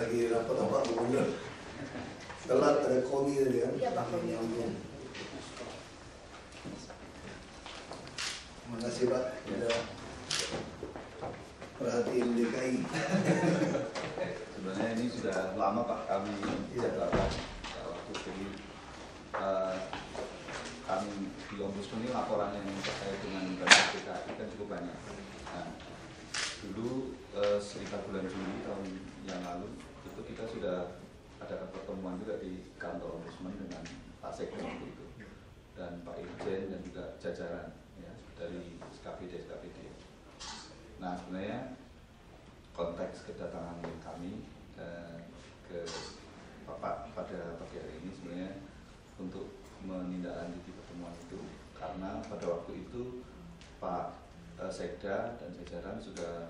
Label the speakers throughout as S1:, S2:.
S1: lagi rapat Pak Gubernur. Telat ada komi tadi kan?
S2: Iya Pak Komi.
S1: Terima kasih Pak, sudah perhatiin DKI.
S3: Sebenarnya ini sudah lama Pak kami jadwalkan waktu jadi kami di Ombudsman ini laporan yang terkait dengan banyak PKI kan cukup banyak. Nah, dulu sekitar bulan Juli tahun yang lalu itu kita sudah ada pertemuan juga di kantor Ombudsman dengan Pak Sekda itu dan Pak Irjen dan juga jajaran ya, dari SKPD. Nah sebenarnya konteks kedatangan kami ke Bapak pada pagi hari ini sebenarnya untuk menindaklanjuti pertemuan itu karena pada waktu itu Pak Sekda dan jajaran sudah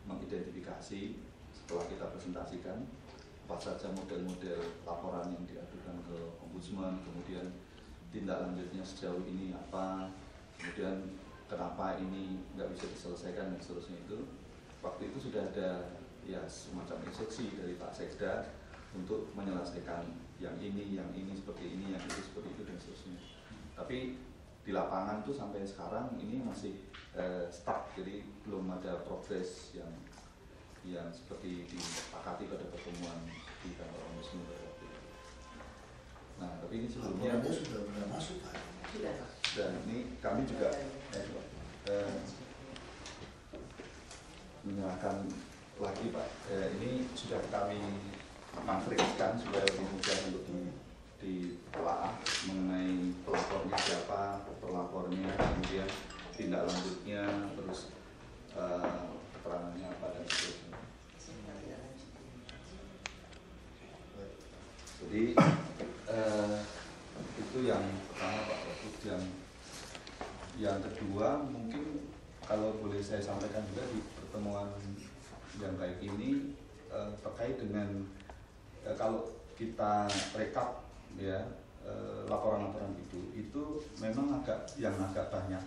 S3: mengidentifikasi setelah kita presentasikan apa saja model-model laporan yang diadukan ke Ombudsman, kemudian tindak lanjutnya sejauh ini apa, kemudian kenapa ini nggak bisa diselesaikan dan seterusnya itu. Waktu itu sudah ada ya semacam instruksi dari Pak Sekda untuk menyelesaikan yang ini seperti ini, yang itu seperti itu dan seterusnya. Tapi di lapangan tuh sampai sekarang ini masih stuck, jadi belum ada progres yang seperti disepakati pada pertemuan di kantor Ombudsman pada waktu itu. Nah, tapi ini sebelumnya
S1: sudah masuk Pak.
S3: Dan ini kami juga menyerahkan lagi Pak. Ini sudah kami matrikskan supaya lebih mudah untuk ditelaah mengenai pelapornya siapa, pelapornya, kemudian tindak lanjutnya, terus keterangannya apa dan seterusnya. Jadi itu yang pertama Pak. Yang kedua mungkin kalau boleh saya sampaikan juga di pertemuan yang baik ini terkait dengan kalau kita rekap ya laporan-laporan itu memang agak banyak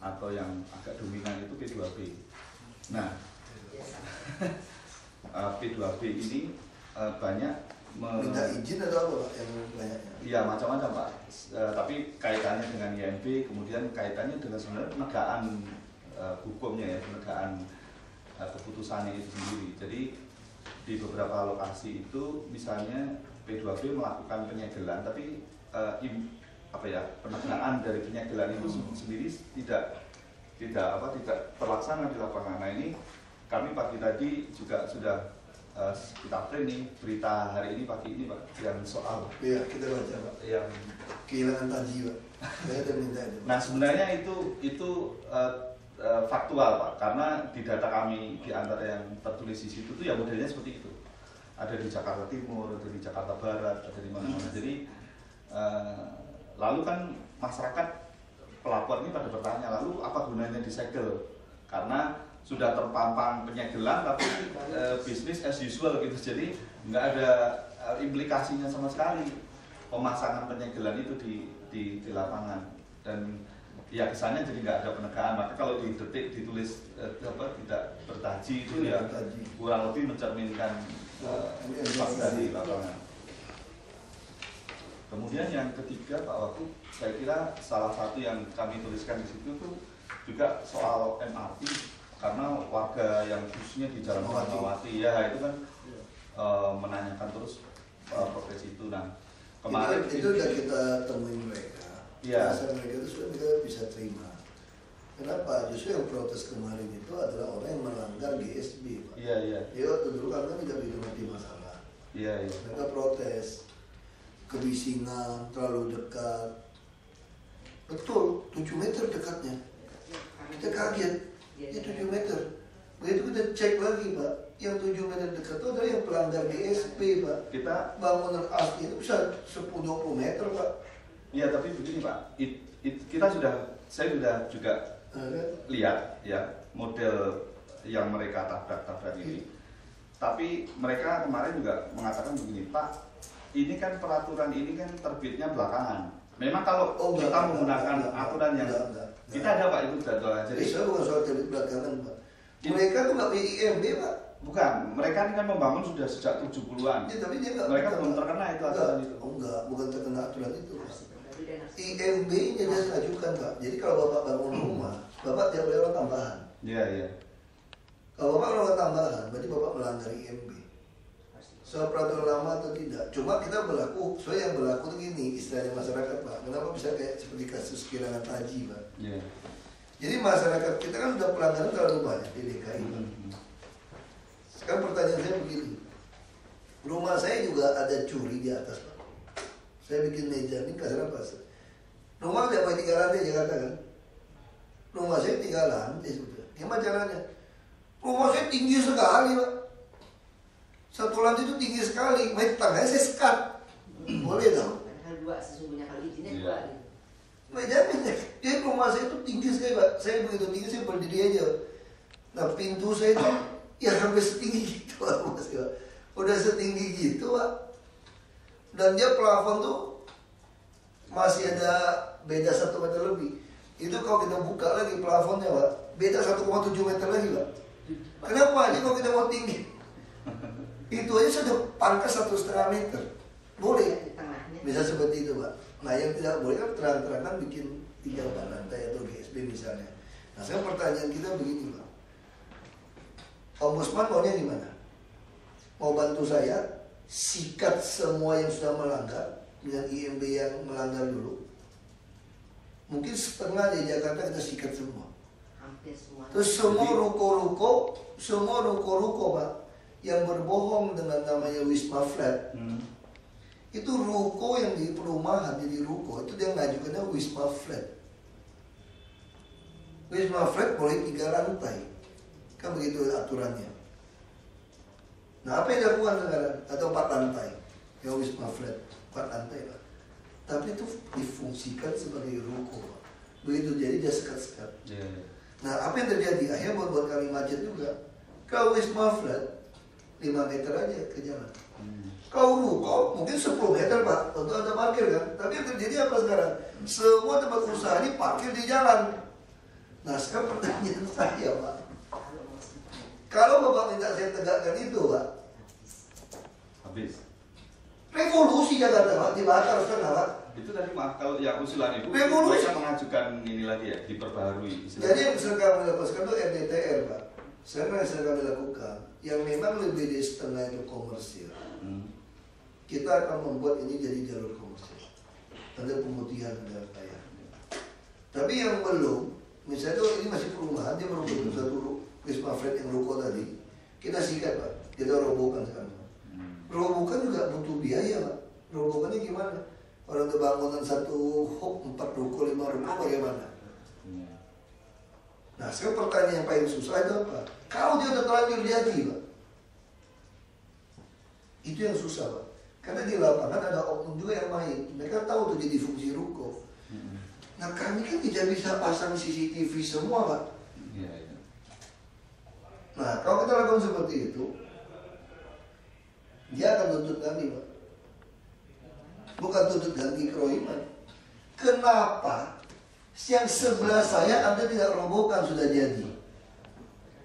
S3: atau yang agak dominan itu P2P. Nah P2P ini banyak
S1: minta izin atau apa Pak yang banyaknya?
S3: Iya macam-macam Pak, tapi kaitannya dengan IMB, kemudian kaitannya dengan sebenarnya penegakan hukumnya ya, penegakan keputusannya itu sendiri. Jadi di beberapa lokasi itu misalnya P2P melakukan penyegelan, tapi penegakan dari penyegelan itu sendiri tidak terlaksana di lapangan. Nah ini kami pagi tadi juga sudah kita print nih berita hari ini pagi ini Pak yang soal
S1: iya kita baca Pak
S3: yang
S1: kehilangan taji Pak. Saya ada minta itu.
S3: Nah sebenarnya itu faktual Pak, karena di data kami di antara yang tertulis di situ tuh ya modelnya seperti itu. Ada di Jakarta Timur, ada di Jakarta Barat, ada di mana-mana. Jadi lalu kan masyarakat pelapor ini pada bertanya, lalu apa gunanya disegel? Karena sudah terpampang penyegelan tapi bisnis as usual gitu, jadi nggak ada implikasinya sama sekali pemasangan penyegelan itu di lapangan dan ya kesannya jadi nggak ada penegakan. Maka kalau di detik ditulis tidak bertaji itu ya kurang lebih mencerminkan fakta di lapangan. Kemudian yang ketiga Pak Wagub, saya kira salah satu yang kami tuliskan di situ tuh juga soal MRT. Karena warga yang khususnya di Jalan Fatmawati ya itu kan menanyakan terus progres itu. Nah kemarin
S1: itu udah kita temuin mereka,
S3: ya.
S1: Mereka itu sudah mereka bisa terima. Kenapa? Justru yang protes kemarin itu adalah orang yang melanggar GSB Pak.
S3: Iya.
S1: Dia waktu dulu karena tidak mati masalah.
S3: Iya.
S1: Mereka protes kebisingan terlalu dekat. Betul, 7 meter dekatnya. Kita kaget. Itu 7 meter. Begitu kita cek lagi Pak, yang 7 meter dekat itu adalah yang pelanggar GSP Pak.
S3: Kita
S1: bangunan asli itu bisa 10-20 meter Pak.
S3: Iya tapi begini Pak, saya sudah juga lihat ya model yang mereka tabrak ini. Tapi mereka kemarin juga mengatakan begini Pak, ini kan peraturan ini kan terbitnya belakangan. Memang kalau kita menggunakan aturan yang kita ada Pak itu jadwalnya.
S1: Jadi saya bukan soal terbit belakangan Pak. Mereka tuh nggak punya IMB Pak.
S3: Bukan, mereka ini kan membangun sudah sejak 70-an.
S1: Ya, tapi dia nggak,
S3: mereka belum terkena itu aturan itu.
S1: Oh enggak, bukan terkena aturan itu. IMB-nya dia ajukan Pak. Jadi kalau Bapak bangun rumah, Bapak tidak boleh lakukan tambahan.
S3: Iya, iya.
S1: Kalau Bapak melakukan tambahan, berarti Bapak melanggar IMB. Soal peraturan lama atau tidak. Cuma kita berlaku, soalnya yang berlaku itu gini, istilahnya masyarakat Pak. Kenapa bisa kayak seperti kasus kehilangan haji Pak?
S3: Iya.
S1: Jadi masyarakat kita kan sudah pelanggaran terlalu banyak di DKI Pak. Sekarang pertanyaan saya begini. Rumah saya juga ada curi di atas Pak. Saya bikin meja ini kasar apa? Rumah tidak boleh 3 lantai Jakarta kan? Rumah saya 3 lantai sudah. Gimana caranya? Rumah saya tinggi sekali Pak. 1 lantai itu tinggi sekali. Tangganya saya sekat. Boleh dong?
S2: Padahal 2 sesungguhnya kalau izinnya 2 gitu.
S1: Meja. Jadi rumah saya itu tinggi sekali Pak. Saya begitu tinggi saya berdiri aja. Nah pintu saya itu ya sampai setinggi gitu Pak. Udah setinggi gitu Pak. Dan dia plafon tuh masih ada beda 1 meter lebih. Itu kalau kita buka lagi plafonnya Pak, beda 1,7 meter lagi Pak. Kenapa? Jadi kalau kita mau tinggi, itu aja sudah pangkas 1,5 meter. Boleh. Bisa seperti itu Pak. Nah yang tidak boleh kan terang-terangan bikin 3 lantai atau GSB misalnya. Nah sekarang pertanyaan kita begini Pak. Ombudsman maunya gimana? Mau bantu saya sikat semua yang sudah melanggar dengan IMB yang melanggar dulu. Mungkin setengah di Jakarta kita sikat semua.
S2: Hampir semua.
S1: Terus semua ruko-ruko Pak yang berbohong dengan namanya Wisma Flat. Itu ruko yang di perumahan jadi ruko itu dia ngajukannya Wisma Flat. Wisma Flat boleh 3 lantai. Kan begitu aturannya. Nah apa yang dilakukan sekarang? Atau 4 lantai. Ya Wisma Flat 4 lantai Pak. Tapi itu difungsikan sebagai ruko Pak. Begitu jadi dia sekat-sekat. Nah apa yang terjadi? Akhirnya buat kami macet juga. Kalau Wisma Flat 5 meter aja ke jalan. Kalau ruko mungkin 10 meter Pak untuk ada parkir kan. Tapi yang terjadi apa sekarang? Semua tempat usaha ini parkir di jalan. Nah sekarang pertanyaan saya Pak, kalau Bapak minta saya tegakkan itu Pak,
S3: habis.
S1: Revolusi Jakarta Pak, dibakar setengah Pak.
S3: Itu tadi maaf kalau yang usulan itu
S1: Revolusi.
S3: mereka mengajukan ini lagi ya, diperbaharui.
S1: Jadi yang sedang kami lakukan itu RDTR Pak. Sekarang yang sedang kami lakukan, yang memang lebih dari setengah itu komersil. Kita akan membuat ini jadi jalur komersil. Ada pemutihan dan kaya. Tapi yang belum, misalnya ini masih perumahan, dia baru bentuk satu Wisma Flat yang ruko tadi, kita sikat Pak, kita robohkan sekarang. Robohkan juga butuh biaya Pak. Robohkannya gimana? Orang kebangunan 1 hop 4 ruko 5 ruko bagaimana? Nah sekarang pertanyaan yang paling susah itu apa? Kalau dia udah terlanjur jadi Pak, itu yang susah Pak. Karena di lapangan ada oknum juga yang main. Mereka tahu tuh jadi fungsi ruko. Nah kami kan tidak bisa pasang CCTV semua Pak. Nah kalau kita lakukan seperti itu, dia akan tuntut kami Pak. Bukan tuntut ganti kerohiman. Kenapa yang sebelah saya Anda tidak robohkan sudah jadi?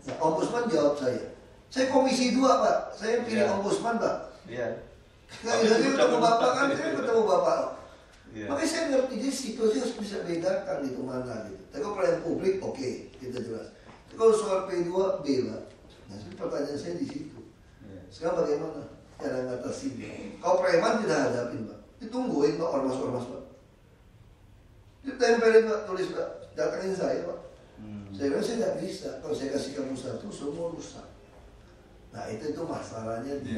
S1: Nah, Ombudsman jawab saya Komisi 2 Pak, saya pilih Ombudsman Pak.
S3: Iya.
S1: Saya ketemu Bapak kan, saya ketemu Bapak. Makanya saya ngerti, jadi situasi harus bisa bedakan gitu mana gitu. Tapi kalau pelayanan publik, oke, kita jelas. Tapi kalau soal P2, B Pak. Nah, pertanyaan saya di situ. Sekarang bagaimana cara ngatasinnya? Kalau preman tidak hadapin Pak, ditungguin Pak ormas-ormas Pak. Ditempelin Pak, tulis Pak, datangin saya Pak. Saya bilang saya nggak bisa, kalau saya kasih kamu satu, semua rusak. Nah itu masalahnya di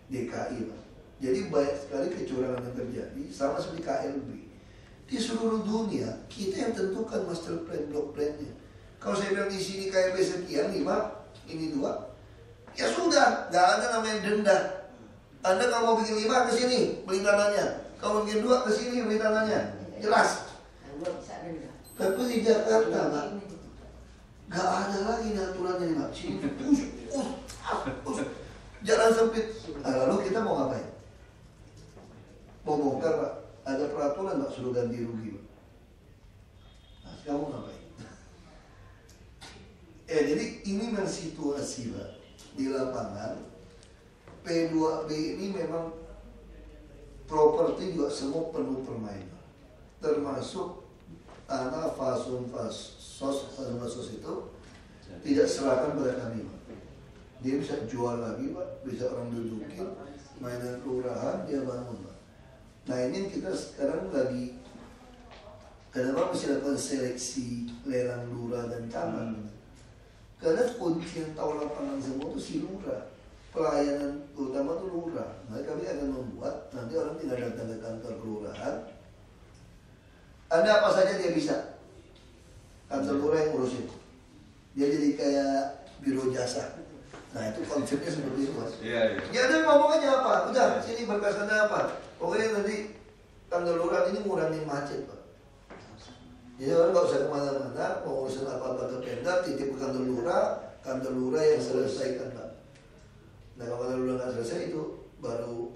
S1: DKI Pak. Jadi banyak sekali kecurangan yang terjadi, sama seperti KLB. Di seluruh dunia, kita yang tentukan master plan, block plan-nya. Kalau saya bilang di sini KLB sekian, 5, ini 2, ya sudah, nggak ada namanya denda. Anda kalau mau bikin 5 ke sini, beli tanahnya. Kalau bikin 2 ke sini, beli tanahnya. Jelas. Tapi di Jakarta, Pak, nggak ada lagi aturannya Pak. Jalan sempit. Nah, lalu kita mau ngapain? Mau bongkar Pak? Ada peraturan Pak, suruh ganti rugi Pak. Nah, kamu ngapain? Jadi ini memang situasi Pak. di lapangan, P2B ini memang properti juga semua penuh permainan, termasuk tanah fasos itu tidak serahkan pada kami, Pak. Dia bisa jual lagi, Pak, bisa orang dudukin, mainan kelurahan dia bangun, Pak. Nah ini kita sekarang lagi, kenapa masih lakukan seleksi lelang lurah dan camat? Karena kunci yang tahu lapangan semua itu si lurah, pelayanan utama itu lurah. Nah kami akan membuat, nanti orang tinggal datang ke kantor kelurahan, Anda apa saja dia bisa, kantor lurah yang ngurusin. Dia jadi kayak biro jasa. Nah itu konsepnya seperti itu, Mas.
S3: Iya.
S1: Ya udah ngomong aja apa, udah sini berkasannya apa. Pokoknya nanti kantor lurah ini ngurangin macet, Pak. Jadi orang nggak usah kemana-mana, mau urusan apa-apa ke Pemda, titip ke kantor lurah yang selesaikan, Pak. Nah kalau kantor lurah nggak selesai itu baru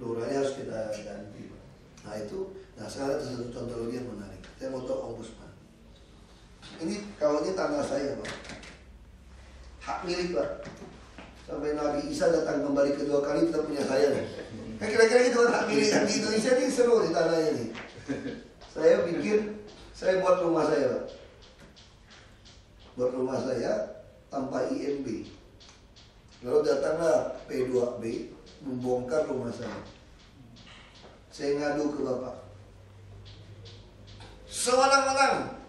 S1: lurahnya harus kita ganti, Pak. Nah itu, nah sekarang ada satu contoh lagi yang menarik. Saya mau tahu Ombudsman. Ini kalau ini tanah saya, Pak, hak milik, Pak. Sampai Nabi Isa datang kembali kedua kali tetap punya saya nih. Kan kira-kira gitu kan hak milik di Indonesia ini seru di tanahnya nih. Saya buat rumah saya, Pak. Buat rumah saya tanpa IMB. Lalu datanglah P2B membongkar rumah saya. Saya ngadu ke Bapak. Sewenang-wenang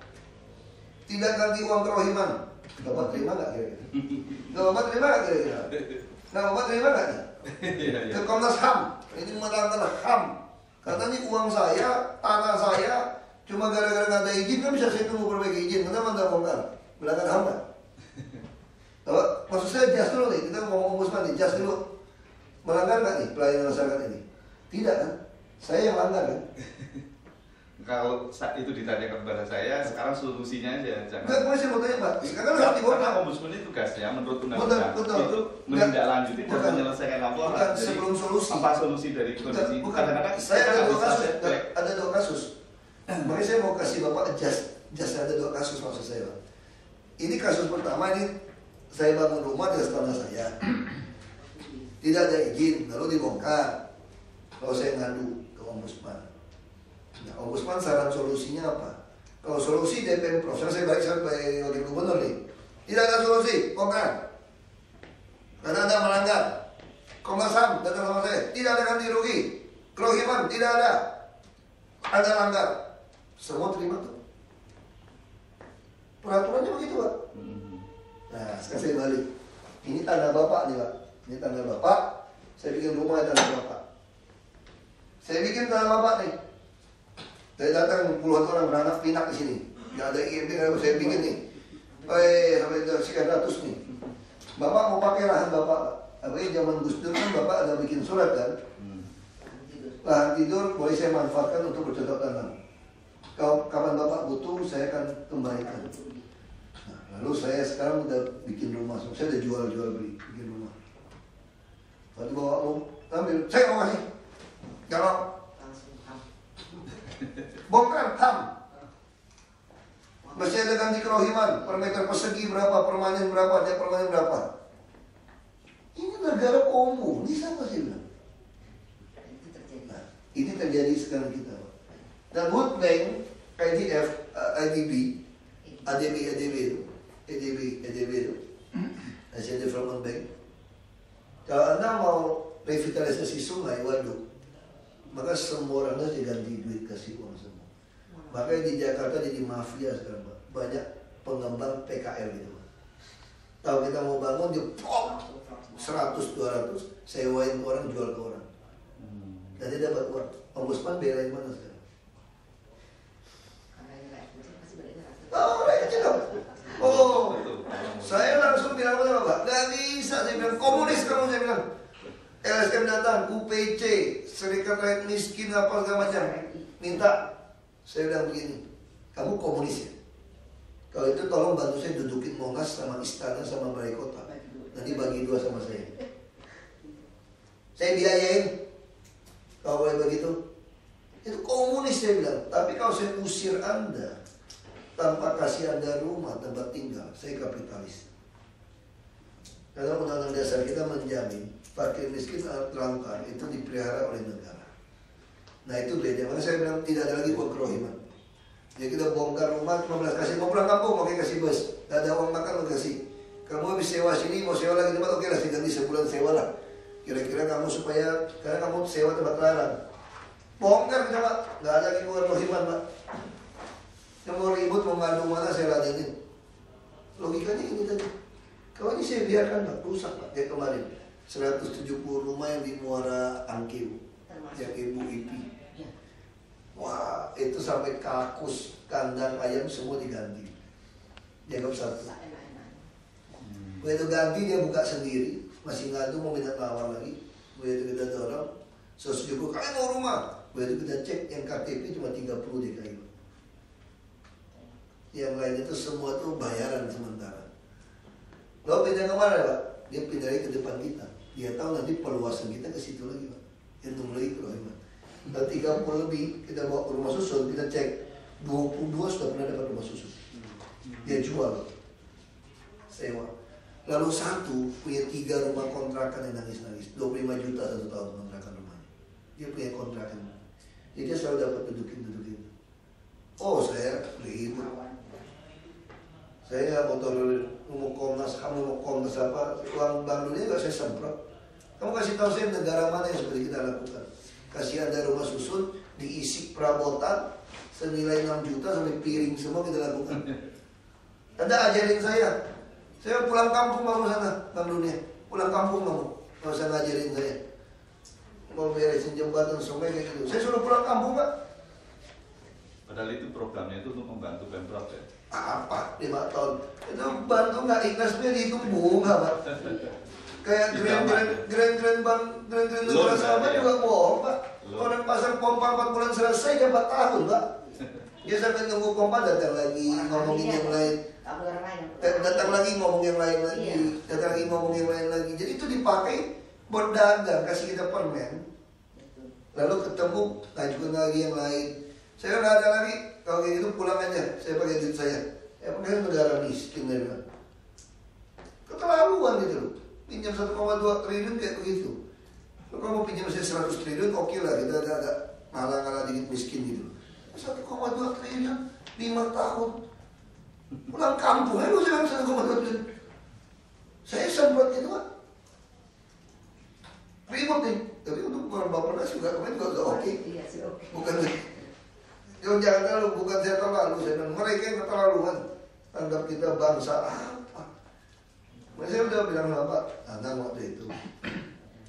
S1: tidak ganti uang kerohiman. Bapak terima nggak kira-kira? Bapak terima nggak kira-kira? Nah, Bapak terima nggak nih? Ke Komnas HAM. Ini menerangkan HAM. Karena ini uang saya, tanah saya, cuma gara-gara nggak ada izin kan bisa saya tunggu perbaiki izin. Kenapa nggak bongkar? Melanggar HAM nggak? Maksud saya jas dulu nih. Kita ngomong Ombudsman nih, jas dulu. Melanggar nggak nih pelayanan masyarakat ini? Tidak kan? Saya yang langgar kan?
S3: Kalau saat itu ditanyakan kepada saya, sekarang solusinya aja jangan.
S1: Enggak, saya mau tanya, Pak. Sekarang harus dibongkar.
S3: Karena Ombudsman itu tugasnya menurut undang-undang itu menindaklanjuti dan menyelesaikan laporan.
S1: Bukan sebelum solusi.
S3: Apa solusi dari kondisi?
S1: Kadang-kadang saya ada dua kasus. Makanya saya mau kasih Bapak jas ada dua kasus maksud saya, Pak. Ini kasus pertama, ini saya bangun rumah di atas tanah saya. Tidak ada izin, lalu dibongkar. Kalau saya ngadu ke Ombudsman. Nah, Ombudsman saran solusinya apa? Kalau solusi DPM Prof, saya balik sebagai wakil gubernur nih. Tidak ada solusi, bongkar. Karena Anda melanggar. Komnas HAM datang sama saya, tidak ada ganti rugi. Kerohiman tidak ada. Anda langgar. Semua terima tuh. Peraturannya begitu, Pak. Nah, sekarang saya balik. Ini tanah Bapak nih, Pak. Ini tanah Bapak. Saya bikin rumah di tanah Bapak. Saya bikin tanah Bapak nih. Saya datang puluhan orang beranak pinak di sini. Nggak ada IMB, saya bikin nih. Sampai sekian ratus nih. Bapak mau pakai lahan Bapak. Apalagi zaman Gus Dur kan Bapak ada bikin surat kan. Lahan tidur boleh saya manfaatkan untuk bercocok tanam. Kalau kapan Bapak butuh, saya akan kembalikan. Nah, lalu saya sekarang udah bikin rumah. Saya udah jual beli bikin rumah. Waktu Bapak mau ambil, saya mau kasih. Kalau bongkar HAM. Masih ada ganti kerohiman, per meter persegi berapa, permanen berapa, dia permanen berapa. Ini negara komunis apa sih bilang? Nah, ini terjadi sekarang kita, Pak. Dan World Bank, IDF, IDB, ADB itu, Asian Development Bank. Kalau Anda mau revitalisasi sungai, waduk, maka semua orang harus diganti duit, kasih uang semua. Makanya di Jakarta jadi mafia sekarang, Pak. Banyak pengembang PKL gitu, Pak. Tahu kita mau bangun, dia pom 100-200, sewain ke orang, jual ke orang. Dan dia dapat uang. Ombudsman belain mana sekarang? Oh, rakyat kecil dong. Oh, saya langsung bilang apa, Pak? Gak bisa, saya bilang komunis kamu, saya bilang. LSM datang, UPC, Serikat Rakyat Miskin, apa segala macam, minta. Saya bilang begini, kamu komunis ya? Kalau itu tolong bantu saya dudukin Monas sama Istana sama Balai Kota. Nanti bagi dua sama saya. Saya biayain. Kalau boleh begitu. Itu komunis saya bilang. Tapi kalau saya usir Anda tanpa kasih Anda rumah, tempat tinggal, saya kapitalis. Karena undang-undang dasar kita menjamin fakir miskin terlantar itu dipelihara oleh negara. Nah itu beda. Makanya saya bilang tidak ada lagi uang kerohiman. Jadi kita bongkar rumah cuma belas kasih, mau pulang kampung oke kasih bus, nggak ada uang makan lo kasih. Kamu habis sewa sini mau sewa lagi tempat oke lah diganti sebulan sewa lah. Kira-kira kamu supaya karena kamu sewa tempat larang. Bongkar kita Pak, nggak ada lagi uang kerohiman Pak. Yang mau ribut mau ngadu mana saya ladenin. Logikanya ini tadi. Kalau ini saya biarkan Pak, rusak Pak. Kayak kemarin 170 rumah yang di Muara Angkeu, yang Ibu Ipi. Wah, itu sampai kakus, kandang ayam semua diganti. Dianggap satu. Begitu ganti dia buka sendiri, masih ngadu mau minta tawar lagi. Begitu kita dorong, 170 kalian mau rumah. Begitu kita cek yang KTP cuma 30 DKI. Yang lain itu semua tuh bayaran sementara. Lalu pindah kemana Pak? Dia pindah lagi ke depan kita. Dia tahu nanti perluasan kita ke situ lagi Pak. Hitung lagi kerohiman. Dan 30 lebih kita bawa ke rumah susun, kita cek 22 sudah pernah dapat rumah susun. Dia jual, sewa. Lalu satu punya 3 rumah kontrakan yang nangis-nangis, 25 juta 1 tahun kontrakan rumahnya. Dia punya kontrakan. Jadi dia selalu dapat dudukin. Oh saya ribut. Saya motor mau Komnas HAM, mau Komnas apa, uang Bank Dunia nggak saya semprot. Kamu kasih tahu saya negara mana yang seperti kita lakukan. Kasih Anda rumah susun, diisi perabotan senilai 6 juta sampai piring semua kita lakukan. Anda ajarin saya pulang kampung mau sana Bank Dunia, pulang kampung mau usah ngajarin saya. Mau beresin jembatan sungai kayak gitu. Saya suruh pulang kampung Pak.
S3: Padahal itu programnya itu untuk membantu Pemprov ya.
S1: Apa 5 tahun itu bantu nggak ikhlasnya dihitung bunga Pak. Kayak grand negara sahabat juga bohong Pak. Orang pasar pompa 4 bulan selesai dia 4 tahun Pak. Dia sampai nunggu pompa datang lagi ngomongin yang lain. Datang lagi ngomong yang lain lagi. Datang lagi ngomong yang lain lagi. Jadi itu dipakai buat dagang, kasih kita permen. Lalu ketemu ngajukan lagi yang lain. Saya nggak ada lagi. Kalau kayak gitu pulang aja. Saya pakai duit saya. Ya pakai negara miskin ya. Keterlaluan gitu loh. Pinjam 1,2 triliun kayak begitu. Kalau mau pinjam saya 100 triliun oke lah, kita agak ngalah-ngalah dikit miskin gitu. 1,2 triliun 5 tahun. Pulang kampung aja lu bilang 1,2 triliun. Saya sempat gitu Pak. Ribut nih. Tapi untuk orang Bappenas juga kemarin juga oke. Bukan jangan terlalu, bukan saya terlalu. Saya bilang mereka yang keterlaluan. Anggap kita bangsa apa. Saya udah bilang sama Pak Anang waktu itu,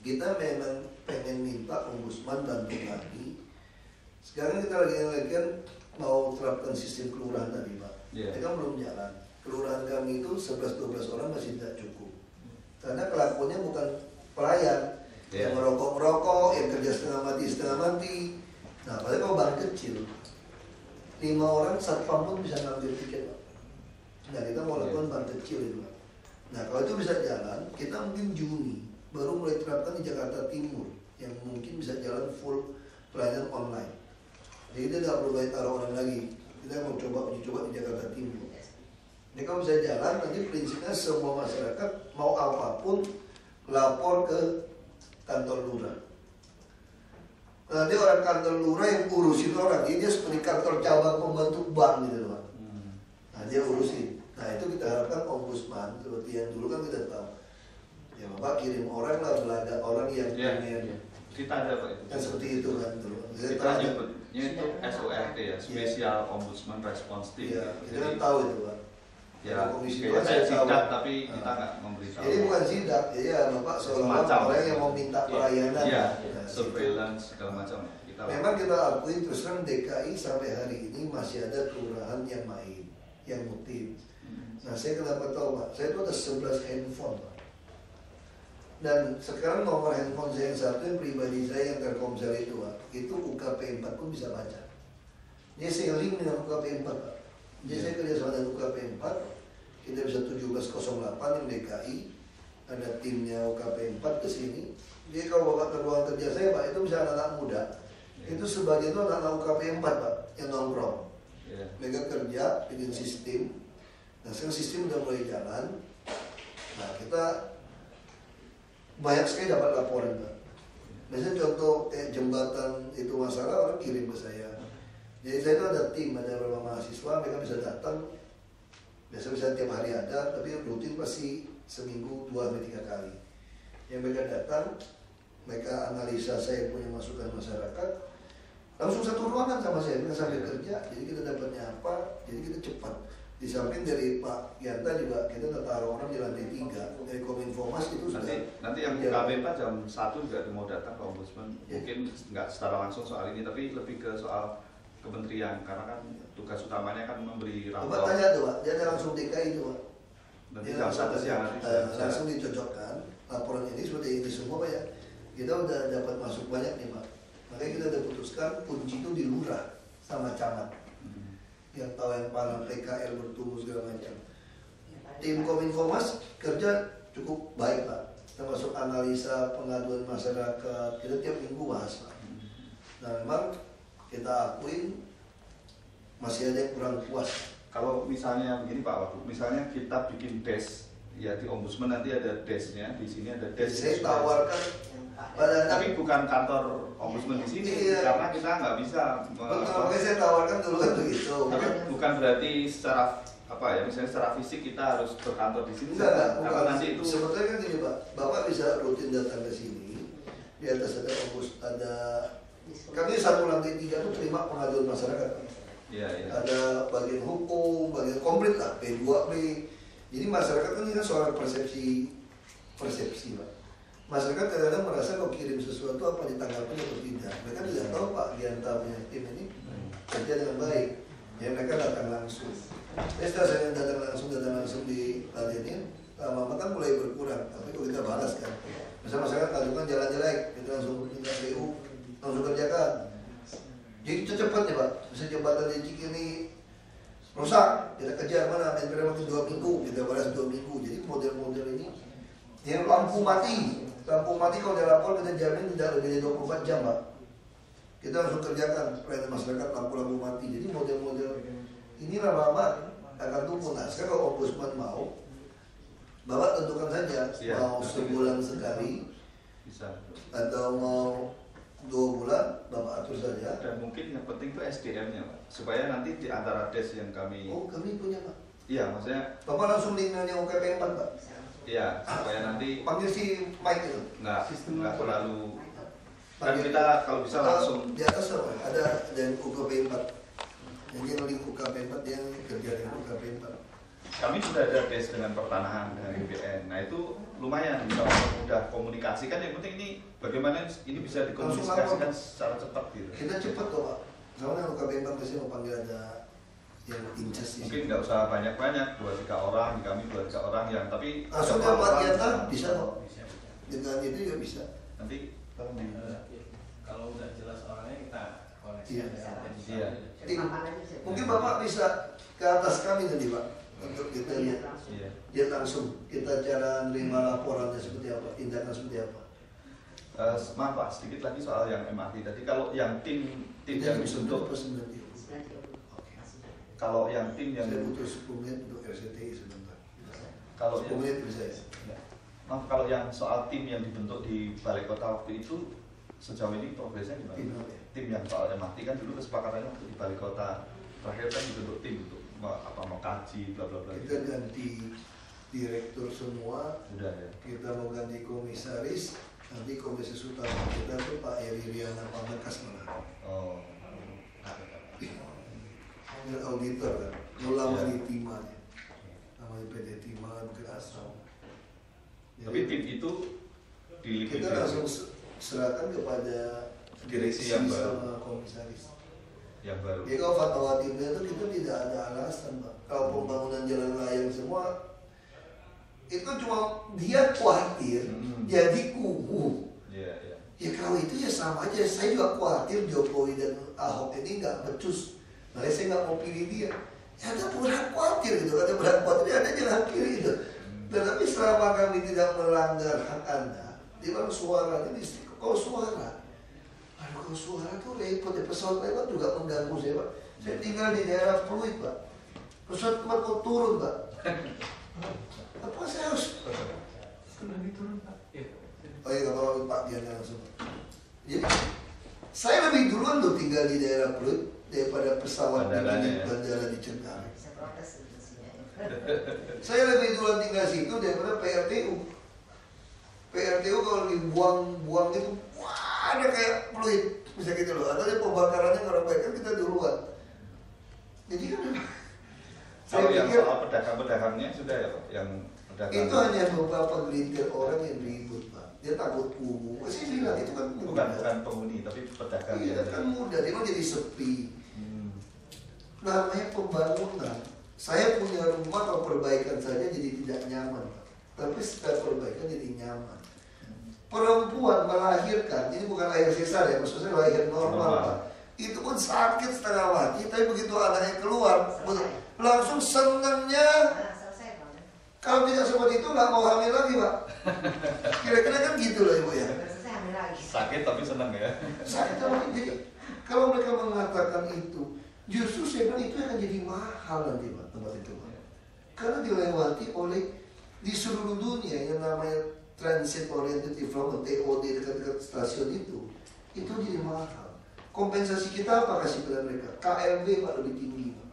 S1: kita memang pengen minta ombudsman bantu kami. Sekarang kita lagi mau terapkan sistem kelurahan tadi Pak. Itu kan belum jalan. Kelurahan kami itu 11-12 orang masih tidak cukup. Karena kelakuannya bukan pelayan. Yang merokok-merokok, yang kerja setengah mati. Nah padahal kalau bank kecil 5 orang satpam pun bisa ngambil tiket Pak. Nah kita mau lakukan bank kecil itu Pak. Nah kalau itu bisa jalan, kita mungkin Juni baru mulai terapkan di Jakarta Timur yang mungkin bisa jalan full pelayanan online. Jadi kita tidak perlu banyak taruh orang lagi. Kita mau coba di Jakarta Timur. Ini kalau bisa jalan, nanti prinsipnya semua masyarakat mau apapun lapor ke kantor lurah. Nanti orang kantor lurah yang urusin orang, dia seperti kantor cabang pembantu bank gitu Pak. Nah dia urusin. Nah itu kita harapkan ombudsman seperti yang dulu kan kita tahu. Ya Bapak kirim orang lah, belanda orang yang pengen.
S3: Kita ada Pak itu.
S1: Kan seperti itu kan dulu.
S3: Kita nyebutnya itu SORT ya, Special Ombudsman Response Team.
S1: Iya, kita kan tahu itu Pak.
S3: Ya,
S1: komisi
S3: kayak saya
S1: tahu.
S3: sidak tapi kita nggak memberitahu.
S1: Jadi bukan sidak, ya Bapak seolah-olah orang yang mau minta pelayanan.
S3: Iya,
S1: Nah,
S3: surveillance segala macam.
S1: Memang kita akui terus terang DKI sampai hari ini masih ada kelurahan yang main, yang motif. Nah saya kenapa tahu Pak, saya itu ada 11 handphone Pak. Dan sekarang nomor handphone saya yang satu yang pribadi saya yang Telkomsel itu Pak, itu UKP 4 pun bisa baca. Jadi saya link dengan UKP 4 Pak. Jadi saya kerjasama dengan UKP 4, kita bisa 1708 yang DKI, ada timnya UKP 4 ke sini. Jadi kalau Bapak ke ruang kerja saya Pak, itu bisa anak-anak muda. Itu sebagian itu anak-anak UKP 4 Pak, yang nongkrong. Mereka kerja dengan sistem. Nah sekarang sistem udah mulai jalan. Nah kita banyak sekali dapat laporan Pak. Misalnya contoh kayak jembatan itu masalah, orang kirim ke saya. Jadi saya itu ada tim, ada beberapa mahasiswa, mereka bisa datang. Biasa tiap hari ada, tapi rutin pasti seminggu 2-3 kali. Yang mereka datang, mereka analisa saya punya masukan masyarakat, langsung satu ruangan sama saya, mereka sambil kerja. Jadi kita dapatnya apa? Jadi kita cepat. Di samping dari Pak Yanta juga kita taruh orang di lantai 3 dari Kominfo itu sudah.
S3: Nanti yang KB 4 jam 1 juga mau datang ke Ombudsman. Mungkin nggak secara langsung soal ini, tapi lebih ke soal kementerian, karena kan tugas utamanya kan memberi
S1: Bapak
S3: rapor.
S1: tanya tuh Pak, dia ada langsung DKI itu Pak.
S3: Nanti jam 1 siang nanti
S1: langsung dicocokkan laporan ini seperti ini semua Pak ya. Kita udah dapat masuk banyak nih Pak. Makanya kita udah putuskan kunci itu di lurah sama camat. Yang tahu yang panel PKL bertumbuh segala macam. Tim Kominformas kerja cukup baik Pak, termasuk analisa pengaduan masyarakat, kita tiap minggu bahas Pak. Nah memang kita akuin masih ada yang kurang puas.
S3: Kalau misalnya begini Pak Wagub, misalnya kita bikin desk, ya di Ombudsman nanti ada desknya, di sini ada desk.
S1: Saya tawarkan pada
S3: tapi bukan kantor Ombudsman di sini,
S1: iya.
S3: Karena kita nggak bisa.
S1: Makanya saya tawarkan dulu kan begitu.
S3: Tapi bukan berarti secara apa ya, misalnya secara fisik kita harus berkantor di sini.
S1: Enggak,
S3: karena nanti itu
S1: sebetulnya kan gini Pak, Bapak bisa rutin datang ke sini. Di atas ada ada kami satu lantai 3 itu terima pengaduan masyarakat.
S3: Iya.
S1: Ada bagian hukum, bagian komplit lah, P2B. Jadi masyarakat kan ini kan soal persepsi Pak. Masyarakat kadang-kadang merasa kalau kirim sesuatu apa ditanggapi atau tidak. Mereka tidak tahu Pak Gianta punya tim ini kerja dengan baik. Ya mereka datang langsung. Setelah saya datang langsung di ladenin, lama-lama kan mulai berkurang. Tapi kalau kita balas kan, misalnya masyarakat ngadukan jalan jelek, kita langsung minta PU, langsung kerjakan. Jadi cepat ya Pak. Misalnya jembatan di Cikini rusak, kita kejar mana? Menpora waktu 2 minggu, kita balas 2 minggu. Jadi model-model ini yang lampu mati kalau dia lapor kita jamin tidak lebih dari 24 jam Pak. Kita langsung kerjakan pelayanan masyarakat lampu-lampu mati. Jadi model-model ini lama-lama akan tumbuh. Nah sekarang kalau Ombudsman mau, Bapak tentukan saja
S3: ya,
S1: mau sebulan sekali
S3: bisa.
S1: atau mau 2 bulan, Bapak atur saja.
S3: Dan mungkin yang penting itu SDM-nya Pak, supaya nanti di antara desk yang kami.
S1: Oh kami punya Pak.
S3: Iya maksudnya.
S1: Bapak langsung emailnya UKP 4 Pak.
S3: Iya supaya nanti
S1: Panggil si Mike itu.
S3: nggak terlalu. Kan kita kalau bisa langsung
S1: di atas apa? Ada yang UKP 4. Jadi yang link UKP 4 dia kerja dengan UKP 4.
S3: kami sudah ada desk dengan pertanahan dengan BPN. Nah itu lumayan bisa mudah komunikasi kan. Yang penting ini bagaimana ini bisa dikomunikasikan secara cepat gitu.
S1: Kita cepat kok Pak. Soalnya UKP 4 pasti mau panggil ada yang incas
S3: Mungkin nggak usah banyak-banyak, 2-3 orang, di kami 2-3 orang yang tapi
S1: langsung
S3: setiap
S1: dapat
S3: orang
S1: Gianta bisa kok. Dengan itu juga bisa.
S3: nanti tolong di
S4: kalau udah jelas orangnya kita koneksi.
S3: Iya.
S1: Mungkin Bapak bisa ke atas kami nanti Pak untuk kita lihat.
S3: Iya.
S1: Lihat langsung kita cara nerima laporannya seperti apa, tindakan seperti apa.
S3: Maaf Pak, sedikit lagi soal yang MRT tadi. Kalau yang tim yang dibentuk, kalau yang tim yang
S1: saya butuh 10 menit untuk RCTI sebentar.
S3: kalau
S1: 10 menit bisa ya.
S3: maaf, kalau yang soal tim yang dibentuk di balai kota waktu itu sejauh ini progresnya gimana? Tim yang soal MRT kan dulu kesepakatannya waktu di balai kota terakhir kan dibentuk tim untuk mengkaji bla bla bla.
S1: Kita ganti direktur semua.
S3: Sudah ya.
S1: Kita mau ganti komisaris. Nanti komisaris utama kita tuh Pak Eri Riana Pamungkas malah.
S3: Oh.
S1: Dengan auditor kan. Lama di Timah. Namanya PT Timah ke Asam.
S3: Tapi tim itu
S1: Kita langsung serahkan kepada
S3: direksi yang baru.
S1: sama komisaris.
S3: Yang baru.
S1: Ya kalau fatwa timnya itu kita tidak ada alasan Pak. Kalau pembangunan jalan layang semua itu cuma dia khawatir jadi kubu.
S3: Iya.
S1: Ya kalau itu ya sama aja. Saya juga khawatir Jokowi dan Ahok ini nggak becus. Makanya saya nggak mau pilih dia. Ya ada berhak khawatir gitu. Ada berhak khawatir ada jangan pilih gitu. Tetapi selama kami tidak melanggar hak Anda, di mana suara ini kalau suara. Aduh kalau suara tuh repot ya, pesawat lewat juga mengganggu saya Pak. Saya tinggal di daerah Pluit Pak. Pesawat kemana kok turun Pak. Apa saya harus
S4: Sudah diturun Pak. Iya.
S1: tinggal di daerah Pluit daripada pesawat di bandara di Cengkareng.
S2: Bisa protes itu sih ya.
S1: Saya lebih duluan tinggal situ daripada PRTU. PRTU kalau dibuang-buang itu, wah ada kayak Pluit, bisa gitu loh. Atau dia pembakarannya orang baik kan kita duluan. Jadi kan
S3: kalau yang soal pedagang-pedagangnya sudah ya Pak, yang pedagang
S1: itu hanya beberapa gelintir orang yang ribut Pak. Dia takut kumuh. Saya bilang itu kan mudah.
S3: bukan penghuni tapi pedagang.
S1: Iya kan mudah, dia mau jadi sepi. Namanya pembangunan. Saya punya rumah kalau perbaikan saja jadi tidak nyaman Pak. Tapi setelah perbaikan jadi nyaman. Perempuan melahirkan, ini bukan lahir sesar ya, maksudnya lahir normal Pak. Itu pun sakit setengah mati, tapi begitu anaknya keluar, langsung senangnya.
S2: Nah, selesai Bang.
S1: Kalau tidak seperti itu nggak mau hamil lagi Pak. Kira-kira kan gitu loh Ibu ya.
S2: Selesai hamil lagi.
S3: Sakit tapi senang ya.
S1: Sakit tapi jadi kalau mereka mengatakan itu, justru saya bilang itu akan jadi mahal nanti Pak tempat itu Pak. Karena dilewati oleh di seluruh dunia yang namanya Transit Oriented Development TOD dekat-dekat stasiun itu jadi mahal. Kompensasi kita apa kasih pada mereka? KLB Pak lebih tinggi Pak.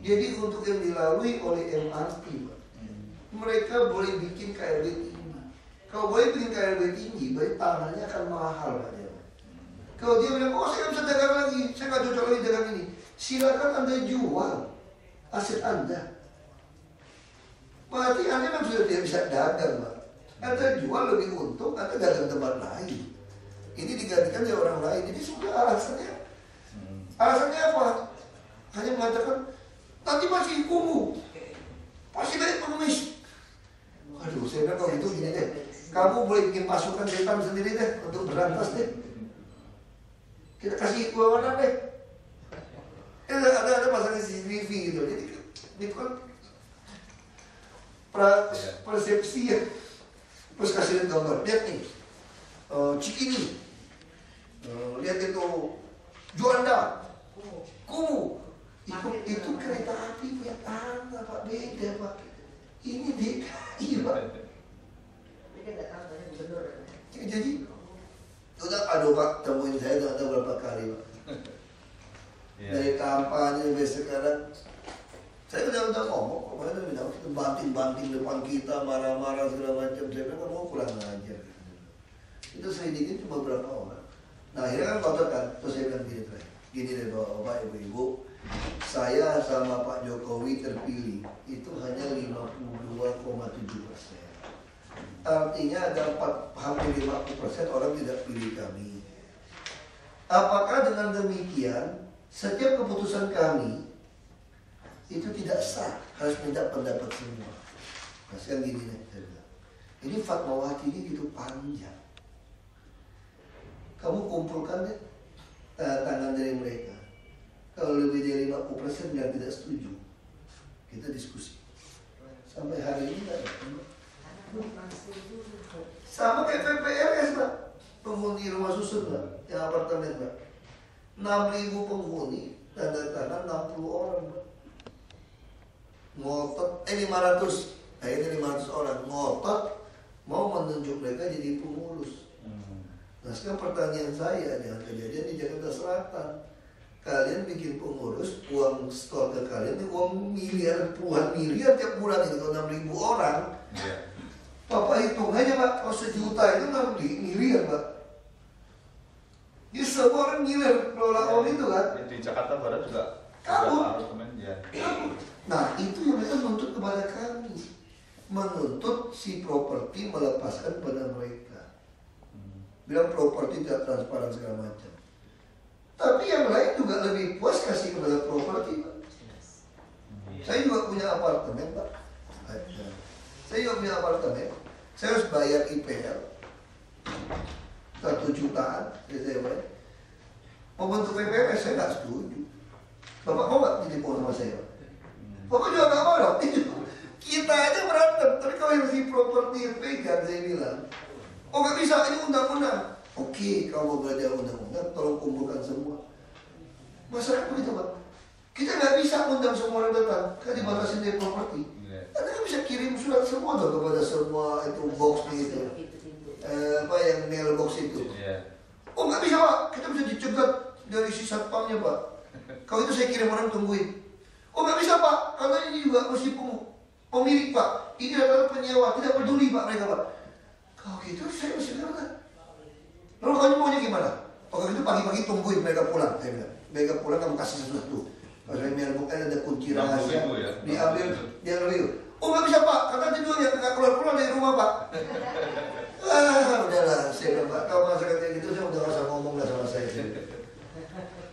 S1: Jadi untuk yang dilalui oleh MRT Pak, mereka boleh bikin KLB tinggi. Kalau boleh bikin KLB tinggi, berarti tanahnya akan mahal Pak. Kalau dia bilang, oh saya nggak bisa dagang lagi, saya nggak cocok lagi dagang ini, silakan Anda jual aset Anda. Berarti Anda memang sudah tidak bisa dagang Pak. Anda jual lebih untung, Anda dagang tempat lain. Ini digantikan oleh orang lain. Jadi sudah alasannya. Alasannya apa? Hanya mengatakan nanti masih kumuh, pasti banyak pengemis. Aduh, saya bilang kalau itu gini deh. Kamu boleh bikin pasukan setan sendiri deh untuk berantas deh. Kita kasih kewenangan deh. Ada pasang CCTV gitu. Jadi itu kan persepsi ya. Terus kasih lihat gambar, lihat nih, Cikini, lihat itu Juanda, Kumuh, itu kereta api punya tangga Pak, beda Pak. Ini DKI Pak.
S2: Mereka nggak tahu banyak gubernur.
S1: Jadi, udah aduh Pak, temuin saya udah berapa kali Pak. Dari kampanye sampai sekarang. Saya udah ngomong, kemarin udah bilang kita banting-banting depan kita, marah-marah segala macam. Saya bilang mau kurang ajar. Itu selidikin cuma beberapa orang. Nah akhirnya kan kotor kan, terus saya bilang gini deh Bapak Ibu, saya sama Pak Jokowi terpilih itu hanya 52,7%. Artinya ada hampir 50% orang tidak pilih kami. Apakah dengan demikian setiap keputusan kami itu tidak sah, harus minta pendapat semua. Nah sekarang gini nih, saya bilang, ini Fatmawati ini gitu panjang. Kamu kumpulkan deh tangan dari mereka. Kalau lebih dari 50% yang tidak setuju, kita diskusi. Sampai hari ini nggak ada. Sama kayak PPRS Pak, penghuni rumah susun Pak, yang apartemen Pak. 6.000 penghuni, tanda tangan 60 orang Pak. Ngotot, 500, ini 500 orang ngotot mau menunjuk mereka jadi pengurus. Nah sekarang pertanyaan saya, jangan kejadian di Jakarta Selatan. Kalian bikin pengurus, uang store ke kalian, uang miliar, puluhan miliar tiap bulan itu, 6.000 orang. Bapak hitung aja Pak, kalau sejuta itu 6 miliar Pak. Jadi semua orang ngiler kelola uang itu kan.
S3: Di Jakarta Barat juga
S1: Kabur.
S3: Ya.
S1: Nah itu yang mereka menuntut kepada kami, menuntut si properti melepaskan pada mereka, bilang properti tidak transparan segala macam. Tapi yang lain juga lebih puas kasih kepada properti Pak. Saya juga punya apartemen Pak. Saya juga punya apartemen. Saya harus bayar IPL 1 jutaan. Saya bayar. Mau bentuk PPRS saya nggak setuju. Bapak mau nggak ditipu sama saya? Bapak juga nggak mau dong. Kita aja berantem. Tapi kalau yang si properti yang pegang, saya bilang, oh nggak bisa, ini undang-undang. Oke, kalau mau belajar undang-undang, tolong kumpulkan semua. Masalahnya begitu Pak. Kita nggak bisa undang semua orang datang, kan dibatasin dari properti. Anda nggak bisa kirim surat semua dong kepada semua itu box itu, apa yang mailbox itu. Oh nggak bisa Pak, kita bisa dicegat dari si satpamnya Pak. Kalau itu saya kirim orang tungguin. Oh nggak bisa Pak, karena ini juga mesti pemilik Pak. Ini adalah penyewa, tidak peduli Pak mereka Pak. Kalau gitu saya mesti bilang kan. Lalu kamu maunya gimana? Oh kalau itu pagi-pagi tungguin mereka pulang. Saya bilang, mereka pulang kamu kasih sesuatu. Kalau saya bilang bukan ada kunci rahasia,
S3: ya?
S1: diambil, dia review. Oh nggak bisa Pak, kata tidurnya nggak keluar dari rumah Pak. Udahlah, saya bilang Pak, kalau masalah kayak gitu saya udah nggak usah ngomong lah sama saya.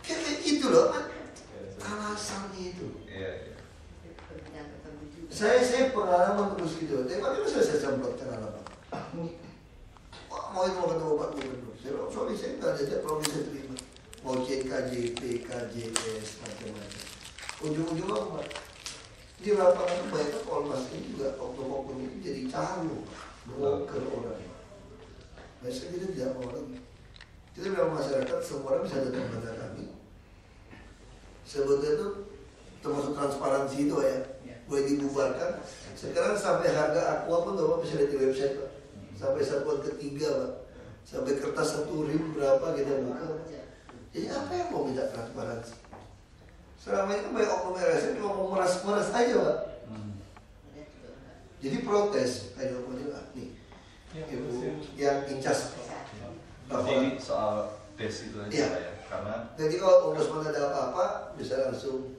S1: Kayak gitu loh, alasannya itu. Saya pengalaman terus gitu. Tapi bagaimana saya semprotkan apa? Mau itu mau ketemu Pak Gubernur. Saya bilang, sorry saya nggak ada program saya terima. Mau cek KJP, KJS, macam-macam. Ujung-ujung apa? Di lapangan itu banyak ormas ini juga oknum-oknum ini jadi calo, broker orang. Biasanya kita tidak mau lagi. Kita bilang masyarakat semua orang bisa datang kepada kami. Sebetulnya itu termasuk transparansi itu ya, boleh dibubarkan. Sekarang sampai harga aqua pun Bapak bisa lihat di website Pak. Sampai satuan ketiga Pak. Sampai kertas 1 rim berapa kita buka. Jadi apa yang mau minta transparansi? Selama ini banyak oknum LSM cuma mau meras-meras aja Pak. Jadi protes, kayak mau bilang nih, ibu yang incas.
S3: Tapi ini soal des itu aja
S1: ya.
S3: ya, karena
S1: Jadi kalau ombudsman ada apa-apa bisa langsung.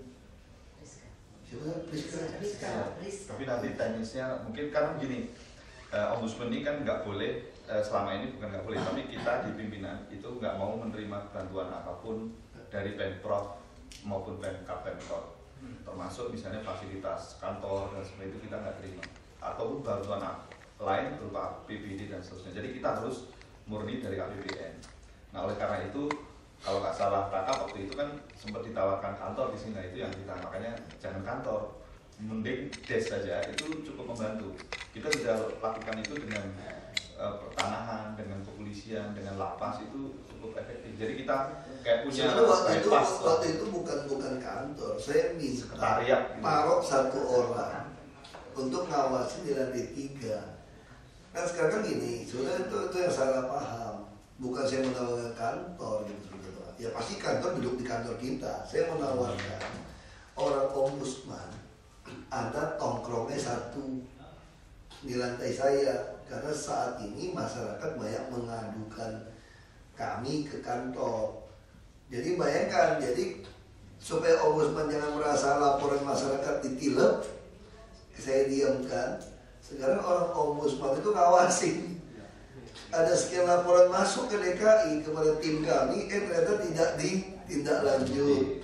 S3: tapi nanti teknisnya mungkin kan begini, ombudsman ini kan nggak boleh selama ini bukan nggak boleh, tapi kita di pimpinan itu nggak mau menerima bantuan apapun dari Pemprov maupun Pemkab, termasuk misalnya fasilitas kantor dan sebagainya itu kita nggak terima, ataupun bantuan lain berupa PBD dan seterusnya. Jadi kita harus murni dari APBN. Nah oleh karena itu kalau nggak salah Kakak waktu itu kan sempat ditawarkan kantor di sini, nah itu yang kita makanya jangan kantor, mending des saja, itu cukup membantu. Kita sudah lakukan itu dengan pertanahan, dengan kepolisian, dengan lapas, itu cukup efektif. Jadi kita kayak punya
S1: waktu itu bukan kantor, saya minta
S3: sekretariat gitu.
S1: Parok 1 orang untuk ngawasin di lantai 3. Kan sekarang kan gini, sebenarnya itu yang salah paham. Bukan saya menawarkan kantor gitu. Ya pasti kantor duduk di kantor kita. Saya menawarkan orang ombudsman, Anda tongkrongnya 1 di lantai saya. Karena saat ini masyarakat banyak mengadukan kami ke kantor. Jadi bayangkan, jadi supaya ombudsman jangan merasa laporan masyarakat ditilep, saya diamkan. Sekarang orang ombudsman itu ngawasin. Ada sekian laporan masuk ke DKI kepada tim kami, ternyata tidak ditindaklanjut.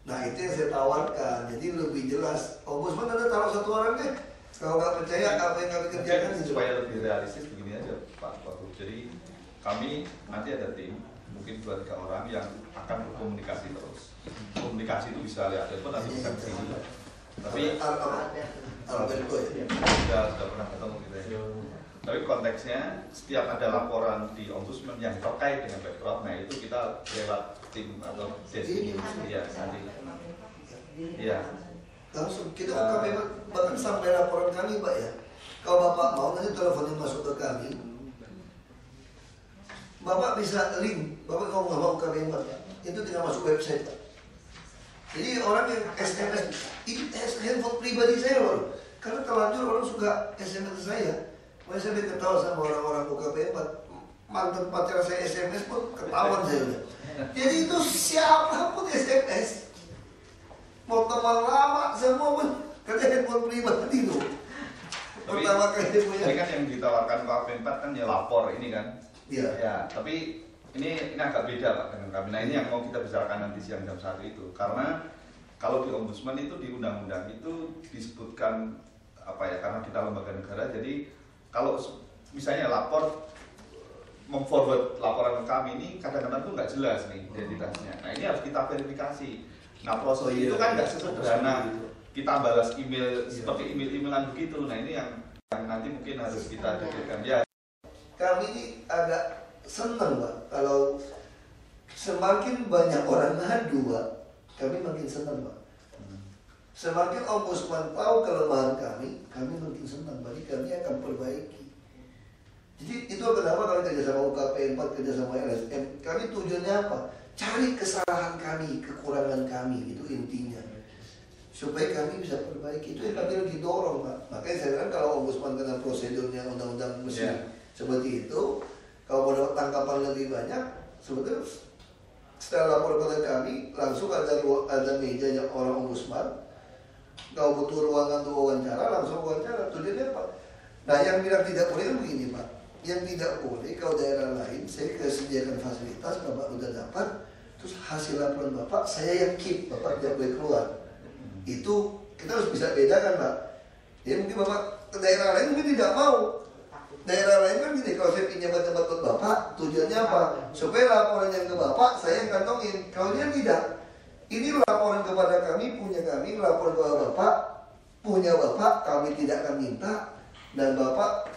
S1: Nah itu yang saya tawarkan. Jadi lebih jelas. Ombudsman ada taruh 1 orang deh. Kalau nggak percaya apa yang kami kerjakan itu.
S3: Supaya lebih realistis begini aja Pak Wagub. Jadi kami nanti ada tim mungkin 2-3 orang yang akan berkomunikasi terus. Komunikasi itu bisa lihat pun nanti bisa kesini. Tapi
S1: Alberto ya.
S3: Sudah pernah ketemu kita ya. Tapi konteksnya setiap ada laporan di ombudsman yang terkait dengan Pemprov, nah itu kita lewat tim atau desk ya nanti. Iya.
S1: Langsung kita kami bahkan sampai laporan kami Pak ya. Kalau Bapak mau nanti teleponnya masuk ke kami. Bapak bisa link. Bapak kalau nggak mau kami Pak, itu tinggal masuk website Pak. Jadi orang yang SMS ini handphone pribadi saya loh. Karena terlanjur orang suka SMS saya. Makanya saya ketawa sama orang-orang UKP 4. Mantan pacar saya SMS pun ketahuan saya. Jadi itu siapapun SMS. Mau teman lama semua pun karena handphone pribadi itu. Pertama kali punya.
S3: Ini kan yang ditawarkan KP 4 kan ya lapor ini kan.
S1: Iya.
S3: Ya, tapi ini agak beda Pak dengan kami. Nah ini yang mau kita bicarakan nanti siang jam 1 itu. Karena kalau di ombudsman itu di undang-undang itu disebutkan apa ya, karena kita lembaga negara, jadi kalau misalnya lapor memforward laporan ke kami ini kadang-kadang tuh nggak jelas nih identitasnya. Nah ini harus kita verifikasi. Nah proses itu kan nggak sesederhana kita balas email seperti email-emailan begitu. Nah ini yang nanti mungkin harus kita detailkan ya.
S1: Kami ini agak senang Pak kalau semakin banyak orang ngadu Pak, kami makin senang Pak. Semakin ombudsman tahu kelemahan kami makin senang. Berarti kami akan perbaiki. Jadi itu kenapa kami kerja sama UKP 4, kerja sama LSM. Kami tujuannya apa? cari kesalahan kami, kekurangan kami, itu intinya. Supaya kami bisa perbaiki, itu yang kami lagi dorong, Pak. Makanya saya bilang kalau ombudsman dengan prosedurnya undang-undang mesti seperti itu, kalau mau dapat tangkapan lebih banyak, sebetulnya setelah lapor kepada kami, langsung ada mejanya orang ombudsman. Kalau butuh ruangan untuk wawancara, langsung wawancara. Tujuannya apa? Nah, yang bilang tidak boleh kan begini, Pak. Yang tidak boleh, kalau daerah lain, saya sediakan fasilitas, Bapak udah dapat, terus hasil laporan Bapak, saya yang keep, Bapak tidak boleh keluar. Itu kita harus bisa bedakan, Pak. Ya mungkin Bapak ke daerah lain mungkin tidak mau. Daerah lain kan gini, kalau saya pinjam tempat buat Bapak, tujuannya apa? Supaya laporan yang ke Bapak, saya yang kantongin. Kalau dia tidak, ini laporan kepada kami, laporan kepada Bapak, punya Bapak, kami tidak akan minta. Dan Bapak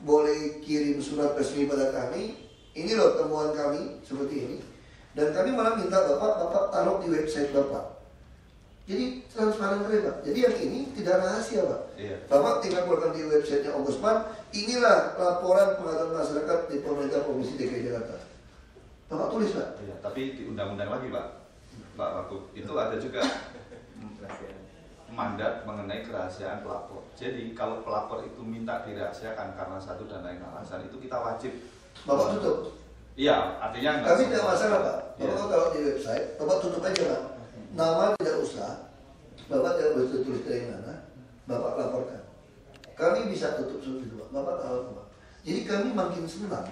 S1: boleh kirim surat resmi pada kami, ini loh temuan kami, seperti ini. Dan kami malah minta Bapak taruh di website Bapak. Jadi transparan kali, Pak. Jadi yang ini tidak rahasia, Pak.
S3: Iya.
S1: Bapak tinggal keluarkan di websitenya Ombudsman. Inilah laporan pengaduan masyarakat di pemerintah Provinsi DKI Jakarta. Bapak tulis, Pak.
S3: Iya, tapi di undang-undang lagi, Pak Wagub, itu ada juga mandat mengenai kerahasiaan pelapor. Jadi kalau pelapor itu minta dirahasiakan karena satu dan lain alasan, itu kita wajib.
S1: Bapak tutup.
S3: Iya, artinya
S1: Kami tidak masalah, Pak. Bapak
S3: Iya.
S1: taruh di website, Bapak tutup aja, Pak. Nama tidak usah. Bapak tidak boleh tulis dari mana. Bapak laporkan. Kami bisa tutup seperti itu, Pak. Bapak tahu, Pak. Jadi kami makin senang.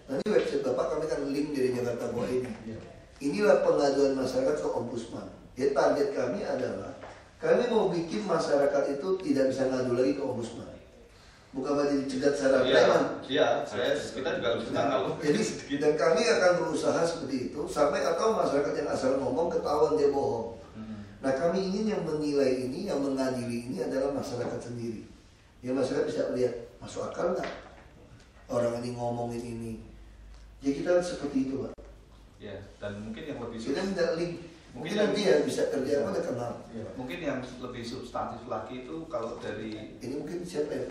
S1: Nanti website Bapak kami akan link dari Jakarta Bawah ini. Inilah pengaduan masyarakat ke Ombudsman. Jadi target kami adalah kami mau bikin masyarakat itu tidak bisa ngadu lagi ke Ombudsman. Bukan berarti dicegat secara preman.
S3: Iya, kita juga harus senang kalau.
S1: Jadi dan kami akan berusaha seperti itu sampai atau masyarakat yang asal ngomong ketahuan dia bohong. Nah kami ingin yang menilai ini, yang mengadili ini adalah masyarakat sendiri. Ya masyarakat bisa lihat masuk akal nggak orang ini ngomongin ini. Ya kita seperti itu, Pak.
S3: Ya, dan mungkin yang lebih
S1: Kita minta link. Mungkin
S3: yang-
S1: nanti ya bisa kerja apa kenal.
S3: mungkin yang lebih substantif lagi itu kalau dari
S1: Ini mungkin siapa yang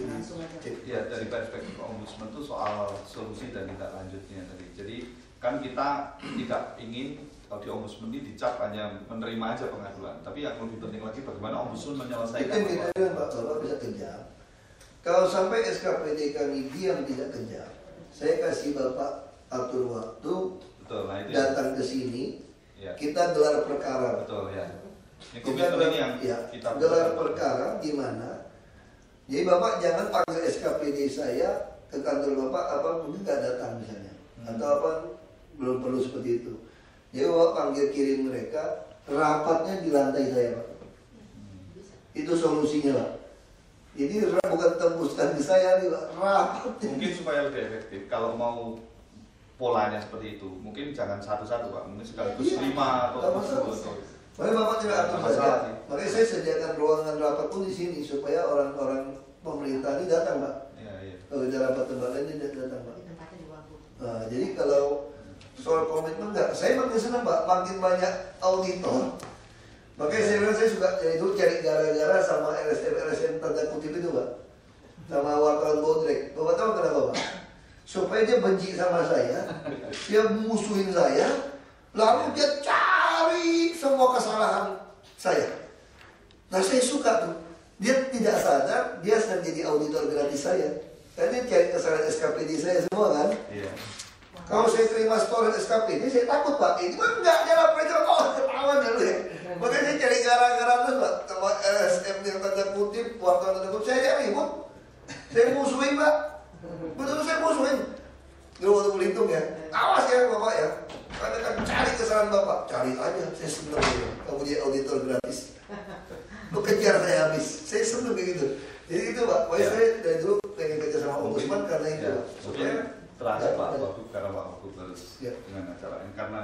S2: Langsung aja.
S3: ya dari perspektif ombudsman itu soal solusi dan tindak lanjutnya tadi. Jadi kan kita tidak ingin kalau di ombudsman ini dicap hanya menerima aja pengaduan, tapi yang lebih penting lagi bagaimana ombudsman menyelesaikan.
S1: Itu kita bilang Pak Bapak bisa kejam. Kalau sampai SKPD kami diam tidak kejam, saya kasih Bapak atur waktu
S3: Betul, nah itu
S1: datang ke sini,
S3: ya.
S1: kita gelar perkara.
S3: Betul ya. Ini
S1: Kita
S3: komitmen ini yang
S1: ya,
S3: kita
S1: gelar perkara di mana. Jadi Bapak jangan panggil SKPD saya ke kantor Bapak apa mungkin nggak datang misalnya, atau apa belum perlu seperti itu. Jadi Bapak panggil kirim mereka, rapatnya di lantai saya, Pak. Itu solusinya, Pak. Jadi bukan tembuskan di saya nih, Pak. Rapatnya.
S3: Mungkin supaya lebih efektif kalau mau polanya seperti itu, mungkin jangan satu-satu Pak, mungkin sekaligus
S1: Iya,
S3: 5 atau
S1: nggak masalah.
S3: 10.
S1: Makanya Bapak tidak atur
S3: Masalah
S1: saja.
S3: sih.
S1: Makanya saya sediakan ruangan rapat pun di sini supaya orang-orang pemerintah ini datang, Pak.
S3: Iya, iya.
S1: Kalau ada rapat tempat lain dia datang, Pak.
S2: Di tempatnya di Wagub.
S1: Nah, jadi kalau soal komitmen enggak, saya makin senang, Pak. Makin banyak auditor. Makanya saya bilang saya suka itu cari gara-gara sama LSM tanda kutip itu, Pak. Sama wartawan bodrek. Bapak tahu kenapa, Pak? Supaya dia benci sama saya, dia musuhin saya, lalu dia cari semua kesalahan saya. Nah saya suka tuh. Dia tidak sadar, dia sedang jadi auditor gratis saya. Karena dia cari kesalahan SKPD saya semua kan.
S3: Iya.
S1: Kalau saya terima setoran SKPD, saya takut Pak. Ini mah enggak, dia lapor aja, oh ketahuan dulu ya. Makanya saya cari gara-gara terus Pak. Sama LSM yang tanda kutip, wartawan tanda kutip, saya ribut. Saya musuhin Pak. Betul saya musuhin. Dulu waktu Belitung ya, awas ya Bapak ya. Katakan cari kesalahan Bapak, cari aja. Saya senang ya. Kamu jadi auditor gratis. Lu kejar saya habis. Saya senang kayak gitu. Jadi itu Pak. Pokoknya saya dari dulu pengen kerja sama Ombudsman karena itu Pak. Supaya
S3: Terakhir Pak Wagub, karena Pak Wagub harus
S1: Ya.
S3: dengan acara ini karena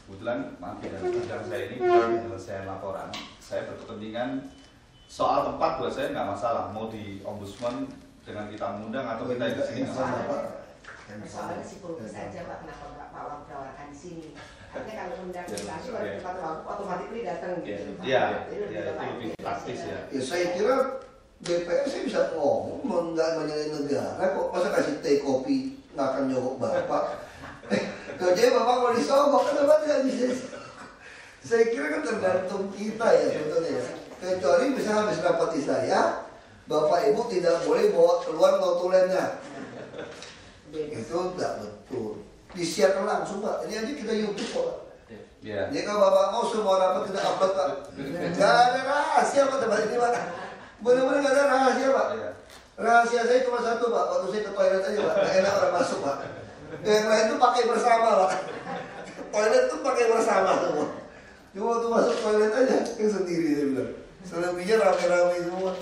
S3: kebetulan maaf ya bidang saya ini penyelesaian laporan, saya berkepentingan soal tempat buat saya nggak masalah mau di ombudsman dengan kita mengundang atau kita di sini nggak masalah.
S1: Pak.
S2: Soalnya si Pulpus aja Pak, kenapa Pak Wagub tawarkan di sini? Artinya kalau undang investasi
S3: Ya.
S2: kalau tempat Wagub otomatis datang gitu.
S3: Iya,
S2: Jadi
S3: ya, itu lebih praktis ya.
S1: Ya saya kira DPR saya bisa ngomong nggak menyalahin negara kok, masa kasih teh kopi nggak akan nyogok Bapak. Jadi Bapak kalau disogok, kenapa tidak bisa? Saya kira kan tergantung kita ya sebetulnya ya. Kecuali misalnya habis rapati saya, Bapak Ibu tidak boleh bawa keluar notulennya. Itu tidak betul. Disiarkan langsung Pak. Ini aja kita YouTube Pak.
S3: Ya.
S1: Jadi kalau Bapak mau semua rapat kita upload Pak. Gak ada rahasia Pak tempat ini Pak. Benar-benar gak ada rahasia Pak.
S3: Ya.
S1: Rahasia saya cuma satu Pak. Waktu saya ke toilet aja Pak. Gak enak orang masuk Pak. Yang lain tuh pakai bersama Pak. Toilet tuh pakai bersama semua. Cuma waktu masuk toilet aja yang sendiri saya bilang. Selebihnya rame-rame semua.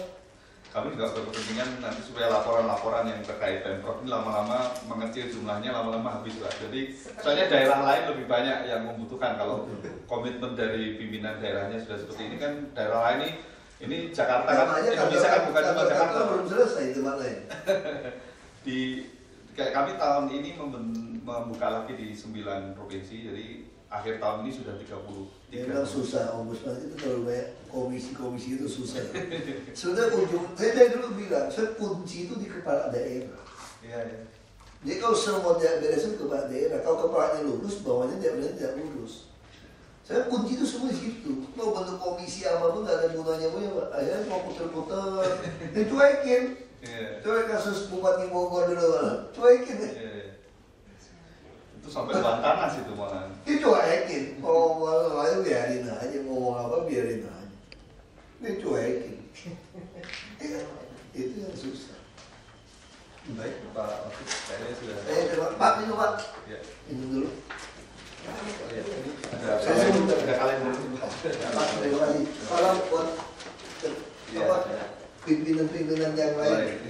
S3: Kami juga berkepentingan nanti supaya laporan-laporan yang terkait Pemprov ini lama-lama mengecil jumlahnya, lama-lama habis Pak. Jadi soalnya daerah lain lebih banyak yang membutuhkan. Kalau komitmen dari pimpinan daerahnya sudah seperti ini kan, daerah lain ini Jakarta kan, Indonesia kan bukan cuma Jakarta.
S1: Belum selesai tempat lain.
S3: Kayak kami tahun ini membuka lagi di 9 provinsi, jadi akhir tahun ini sudah 33.
S1: Memang susah, Ombudsman itu terlalu banyak komisi-komisi itu susah. Sudah saya dari dulu bilang, saya kunci itu di kepala daerah.
S3: Iya, iya.
S1: Jadi kalau semua tidak beres itu kepala daerah, kalau kepalanya lurus, bawahnya tidak lurus. Saya kunci itu semua di situ. Mau bentuk komisi apapun nggak ada gunanya Pak. Akhirnya mau puter-puter, dicuekin. Coba kasus Bupati Bogor dulu, cuekin.
S3: Itu sampai Bantanas itu malah.
S1: Dicuekin. Ngomong lain biarin aja, ngomong apa biarin aja. Dicuekin. Itu yang susah.
S3: Baik, Pak Wakil, kayaknya sudah.
S1: Pak, ini Pak.
S3: Ya.
S1: Ini dulu.
S3: Ada kalian dulu.
S1: Pak, terima kasih. Salam buat pimpinan-pimpinan yang lain.